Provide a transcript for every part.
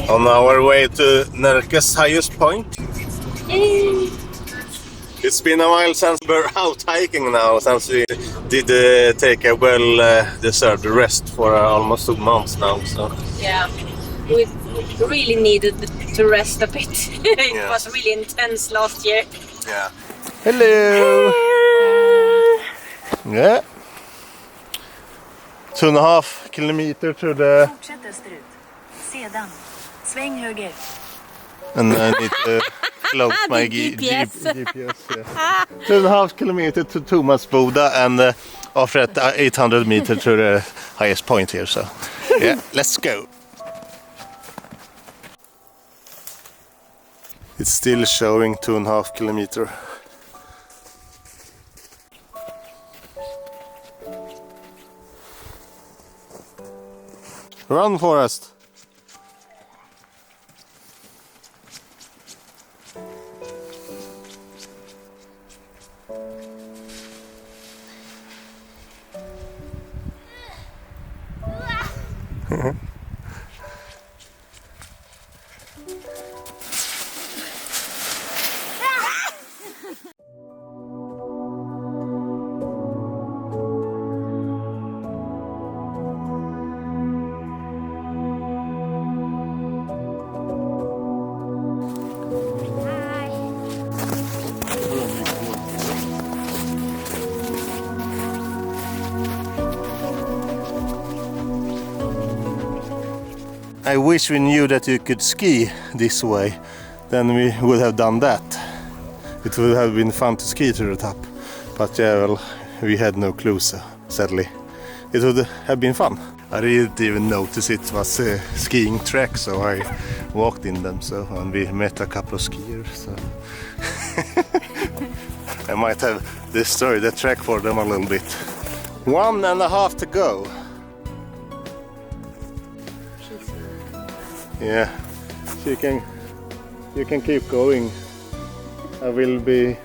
On our way to Närke's highest point. Yay. It's been a while since we're out hiking now, since we did take a well-deserved rest for almost 2 months now. So Yeah, we really needed to rest a bit. It was really intense last year. Yeah. Hello! Yeah. 2.5 kilometer to the... Fortsätt österut. Sedan, sväng höger. And I need to close my GPS. Yeah. 2.5 kilometer to Thomasboda and after that 800 meters to the highest point here. So yeah, let's go. It's still showing 2.5 kilometer. Run, Forest. I wish we knew that you could ski this way, then we would have done that. It would have been fun to ski to the top, but yeah, well, we had no clue, so sadly. It would have been fun. I didn't even notice it was a skiing track, so I walked in them, so, and we met a couple of skiers. So. I might have destroyed the track for them a little bit. 1.5 to go. Yeah, you can keep going. I will be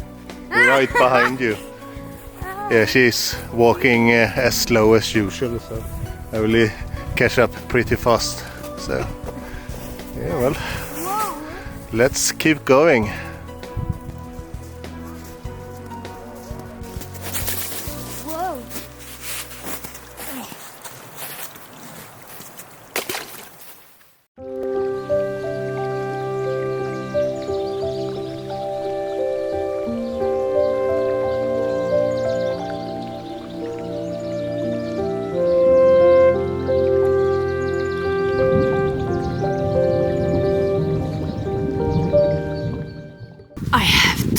right behind you. Yeah, she's walking as slow as usual, so I will catch up pretty fast. So yeah, well, let's keep going.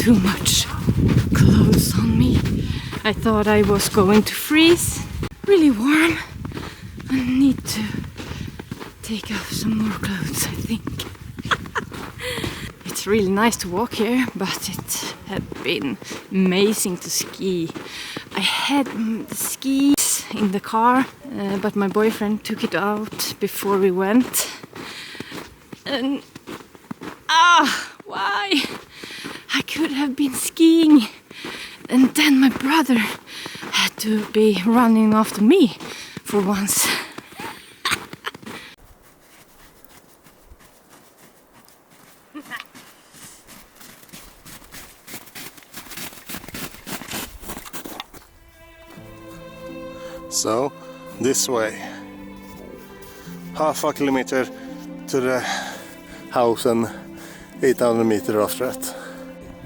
Too much clothes on me. I thought I was going to freeze. Really warm. I need to take off some more clothes, I think. It's really nice to walk here, but it had been amazing to ski. I had the skis in the car, but my boyfriend took it out before we went. And why? I could have been skiing, and then my brother had to be running after me for once. So, this way. 0.5 kilometer to the house and 800 meters after that.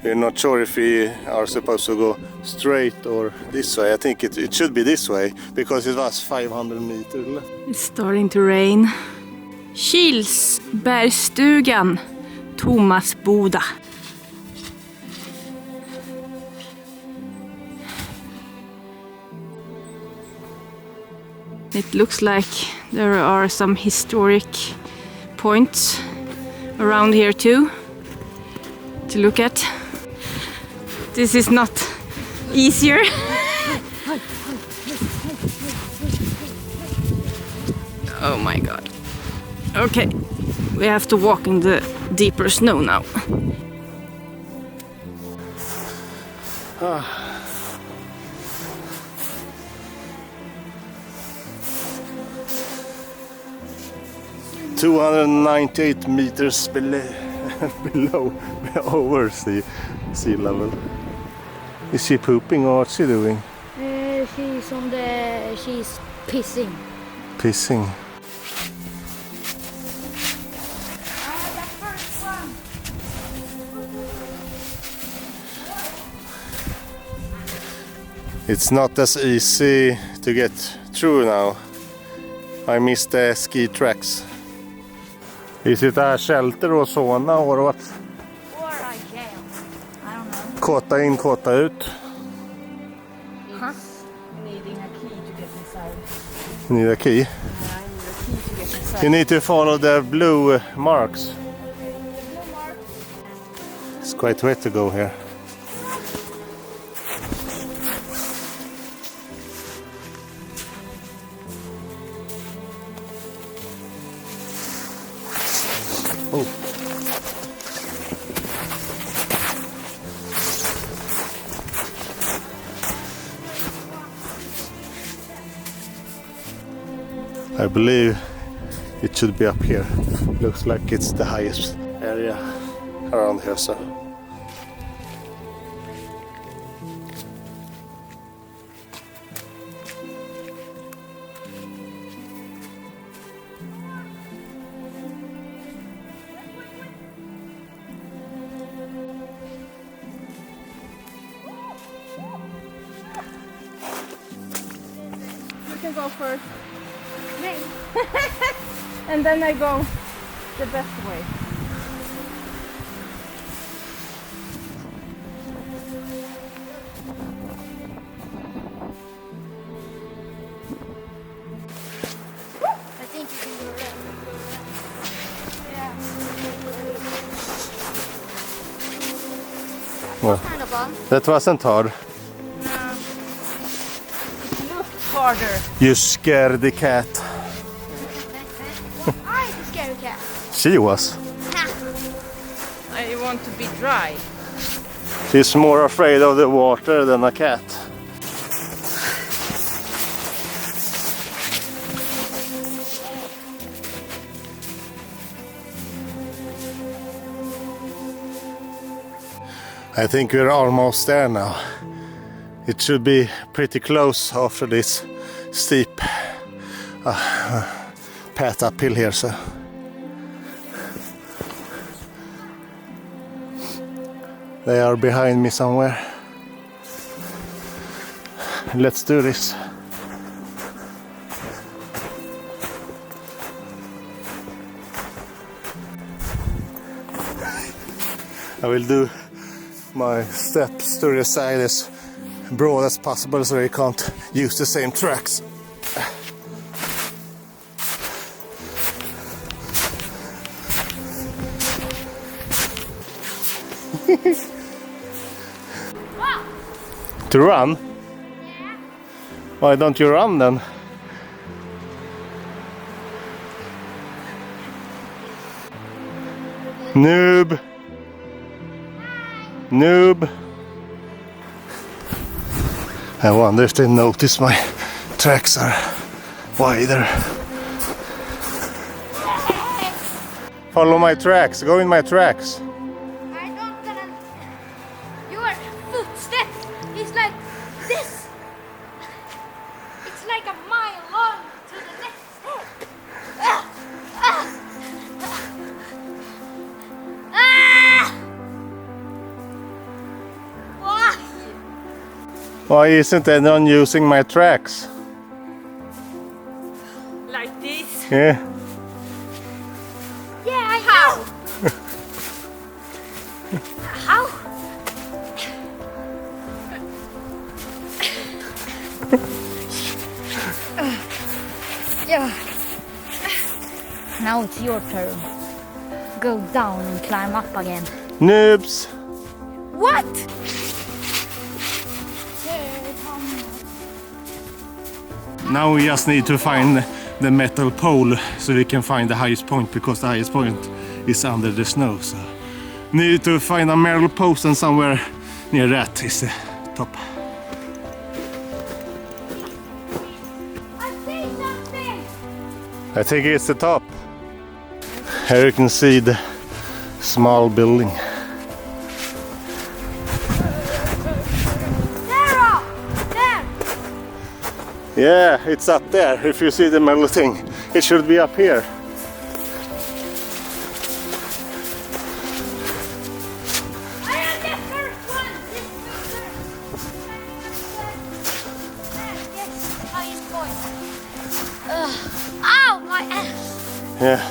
We're not sure if we are supposed to go straight or this way. I think it should be this way because it was 500 meters left. It's starting to rain. Kilsbergen, Thomasboda. It looks like there are some historic points around here too to look at. This is not easier. Oh my god. Okay, we have to walk in the deeper snow now. 298 meters below over sea level. Is she pooping or what's she doing? She's pissing. Pissing. It's not as easy to get through now. I miss the ski tracks. Is it a shelter or sauna or what? Or a jail. I don't know. Kåta in, kåta ut. Huh? Needing a key to get inside. You need a key. I need a key to get inside. You need to follow the blue marks. It's quite wet to go here. Oh. I believe it should be up here. Looks like it's the highest area around here, so. You can go first. Me. And then I go the best way. I think you can go around. Yeah. Well, Kind of fun. that wasn't hard. Look harder. You scared the cat. I'm a scary cat. She was. I want to be dry. She's more afraid of the water than a cat. I think we're almost there now. It should be pretty close after this steep path uphill here, so. They are behind me somewhere. Let's do this. I will do my steps to the side as broad as possible so they can't use the same tracks. To run? Yeah. Why don't you run then? Noob! Noob! I wonder if they notice my tracks are wider. Follow my tracks, go in my tracks. I don't gonna. Your footsteps is like this. It's like a mile long to the next step. Why? Why isn't anyone using my tracks? Like this. Yeah. Yeah, I know. How? Yeah. Now it's your turn. Go down and climb up again. Noobs! What? Now we just need to find the metal pole so we can find the highest point, because the highest point is under the snow. So need to find a metal post, and somewhere near that is the top. I see something. I think it's the top. Here you can see the small building. There! Yeah, it's up there. If you see the metal thing, it should be up here. I am the first one! Yes, highest point. Ow, my ass! Yeah.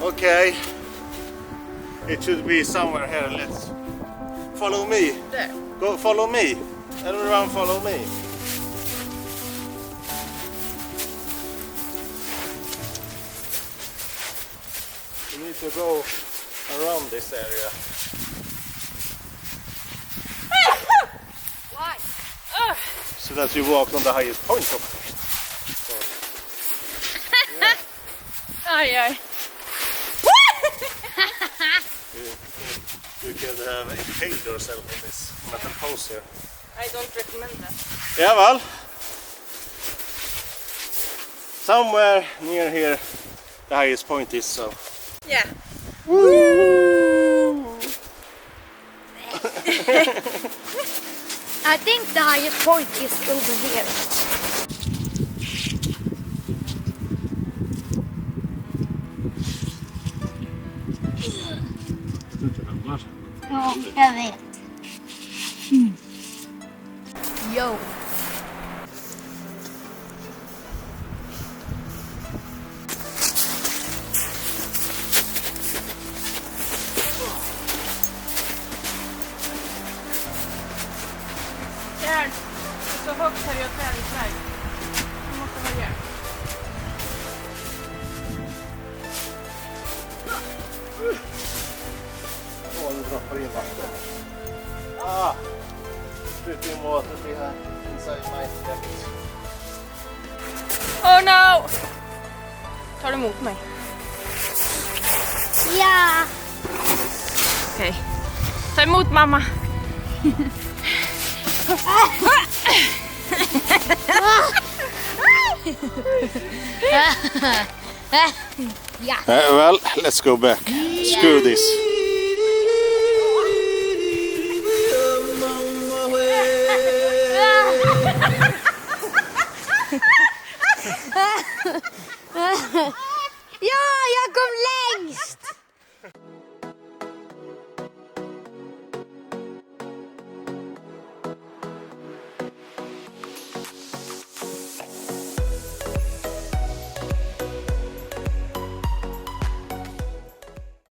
Okay. It should be somewhere here. Let's follow me. There. Go follow me. Everyone follow me. We need to go around this area. Why? So that you walk on the highest point of it. Aj, aj. You can have impaled yourself in this metal pose here. I don't recommend that. Yeah, well. Somewhere near here the highest point is, so. Yeah. I think the highest point is over here. Ja, jag vet. Yo. Där. Så högt här i träningsläge. Du måste vara här. Åh, nu droppar in vatten. Ah! Spitting water behind inside my jacket. Oh no! Tar du emot mig? Ja. Okej. Ta emot mamma. Ja. Well, let's go back. Screw this. Ja, jag kom längst!